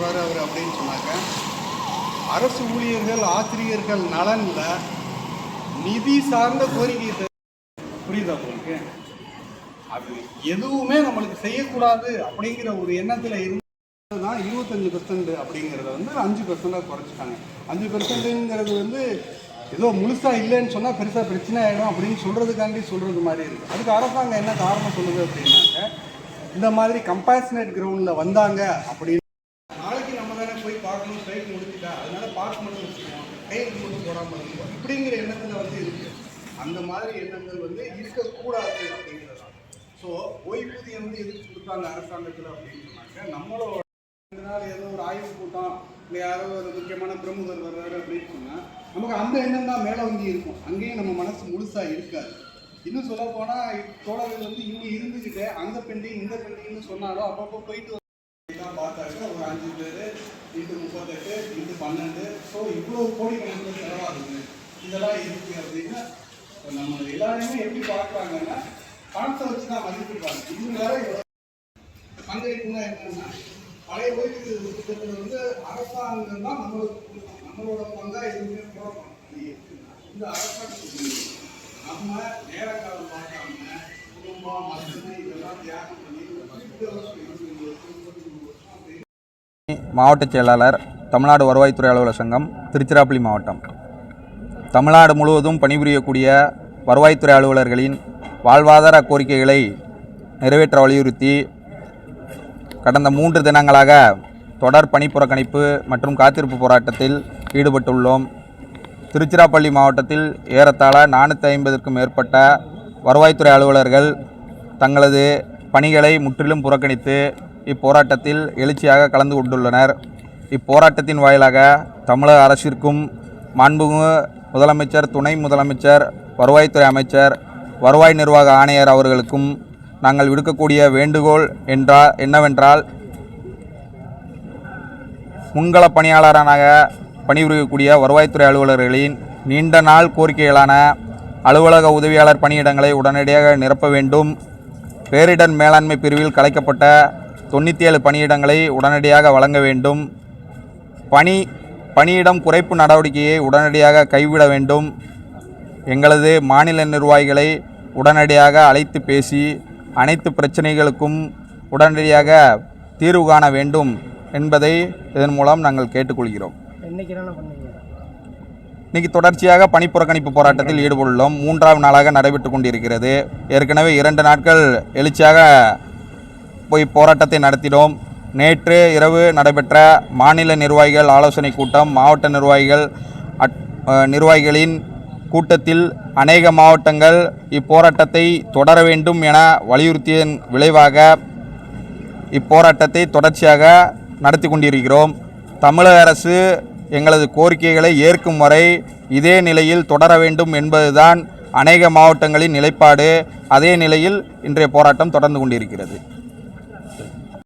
சொல்கிறாரு அவர் அப்படின்னு சொன்னாக்க, அரசு ஊழியர்கள் ஆசிரியர்கள் நலனில் நிதி சார்ந்த கோரிக்கை புரியுதா உங்களுக்கு? அது எதுவுமே நம்மளுக்கு செய்யக்கூடாது அப்படிங்கிற ஒரு எண்ணத்தில் தான் 25% அப்படிங்கிறத 5% குறைச்சிட்டாங்க. 5%ங்கிறது ஏதோ முழுசாக இல்லைன்னு சொன்னால் பெருசாக பிரச்சனை ஆகிடும் அப்படின்னு சொல்கிறதுக்காண்டி சொல்கிறது மாதிரி இருக்குது. அதுக்கு அரசாங்கம் என்ன காரணம் சொல்லுது அப்படின்னாக்க, இந்த மாதிரி கம்பேஷனேட் கிரவுண்டில் வந்தாங்க அப்படின்னு நாளைக்கு நம்ம தானே போய் பார்க்கணும், ஸ்ட்ரைக் முடிச்சுட்டா அதனால பார்க்க மட்டும் வச்சுக்கணும், கையெழுத்து மட்டும் போடாமல் இருக்கும் இப்படிங்கிற எண்ணத்தில் இருக்குது. அந்த மாதிரி எண்ணங்கள் இருக்கக்கூடாது அப்படிங்கிறது தான். ஸோ ஓய்வூதியம் எதுக்கு கொடுத்தாங்க அரசாங்கத்தில் அப்படின்னு சொன்னாக்க, நம்மளோட ஏதோ ஒரு ஆய்வு கூட்டம் இல்லை யாரோ ஒரு முக்கியமான பிரமுகர் வர்றாரு அப்படின்னு சொன்னால் நமக்கு அந்த எண்ணம் தான் மேலே இருக்கும். அங்கேயும் நம்ம மனசு முழுசாக இருக்காது. இன்னும் சொல்ல போனால் தோழர்கள் இங்கே இருந்துக்கிட்டே அந்த பெண்டிங் இந்த பெண்டிங்னு சொன்னாலும் அப்பப்போ போயிட்டு தான் பார்த்தாக்க ஒரு 5 பேர் இன்ட்டு 38 இன்ட்டு 12, ஸோ இவ்வளோ கோடி கணக்கில் செலவாகுது இதெல்லாம் இருக்குது அப்படின்னு நம்ம எல்லாருமே எப்படி பார்க்குறாங்கன்னா பணத்தை வச்சு தான் மதிப்பிடுறாங்க. இது வேற பங்களிப்புனா என்னன்னா, பழைய ஓய்வூதிய திட்டத்தில் அரசாங்கம் தான் நம்மளோட பங்காக எதுவுமே போடணும். இந்த அரசாங்கத்துக்கு நம்ம நேரங்காலம் பார்க்காம குடும்பம் மசதி இதெல்லாம் தியாகம் பண்ணி மாவட்ட செயலாளர், தமிழ்நாடு வருவாய்த்துறை அலுவலர் சங்கம், திருச்சிராப்பள்ளி மாவட்டம். தமிழ்நாடு முழுவதும் பணிபுரியக்கூடிய வருவாய்த்துறை அலுவலர்களின் வாழ்வாதார கோரிக்கைகளை நிறைவேற்ற வலியுறுத்தி கடந்த 3 தினங்களாக தொடர் பணிப்புறக்கணிப்பு மற்றும் காத்திருப்பு போராட்டத்தில் ஈடுபட்டுள்ளோம். திருச்சிராப்பள்ளி மாவட்டத்தில் ஏறத்தாழ 450க்கும் மேற்பட்ட வருவாய்த்துறை அலுவலர்கள் தங்களது பணிகளை முற்றிலும் புறக்கணித்து இப்போராட்டத்தில் எழுச்சியாக கலந்து கொண்டுள்ளனர். இப்போராட்டத்தின் வாயிலாக தமிழக அரசிற்கும் மாண்புமிகு முதலமைச்சர், துணை முதலமைச்சர், வருவாய்த்துறை அமைச்சர், வருவாய் நிர்வாக ஆணையர் அவர்களுக்கும் நாங்கள் விடுக்கக்கூடிய வேண்டுகோள் என்னவென்றால், முன்கள பணியாளராக பணிபுரியக்கூடிய வருவாய்த்துறை அலுவலர்களின் நீண்ட நாள் கோரிக்கைகளான அலுவலக உதவியாளர் பணியிடங்களை உடனடியாக நிரப்ப வேண்டும், பேரிடர் மேலாண்மை பிரிவில் கலைக்கப்பட்ட 97 பணியிடங்களை உடனடியாக வழங்க வேண்டும், பணியிடம் குறைப்பு நடவடிக்கையை உடனடியாக கைவிட வேண்டும், எங்களது மாநில நிர்வாகிகளை உடனடியாக அழைத்து பேசி அனைத்து பிரச்சனைகளுக்கும் உடனடியாக தீர்வு காண வேண்டும் என்பதை இதன் மூலம் நாங்கள் கேட்டுக்கொள்கிறோம். இன்றைக்கி தொடர்ச்சியாக பணிப்புறக்கணிப்பு போராட்டத்தில் ஈடுபட்டுள்ளோம். 3ஆம் நாளாக நடைபெற்று கொண்டிருக்கிறது. ஏற்கனவே 2 நாட்கள் எழுச்சியாக போய் போராட்டத்தை நடத்தினோம். நேற்று இரவு நடைபெற்ற மாநில நிர்வாகிகள் ஆலோசனை கூட்டம், மாவட்ட நிர்வாகிகளின் கூட்டத்தில் அநேக மாவட்டங்கள் இப்போராட்டத்தை தொடர வேண்டும் என வலியுறுத்தியதன் விளைவாக இப்போராட்டத்தை தொடர்ச்சியாக நடத்தி கொண்டிருக்கிறோம். தமிழக அரசு எங்களது கோரிக்கைகளை ஏற்கும் வரை இதே நிலையில் தொடர வேண்டும் என்பதுதான் அநேக மாவட்டங்களின் நிலைப்பாடு. அதே நிலையில் இன்றைய போராட்டம் தொடர்ந்து கொண்டிருக்கிறது.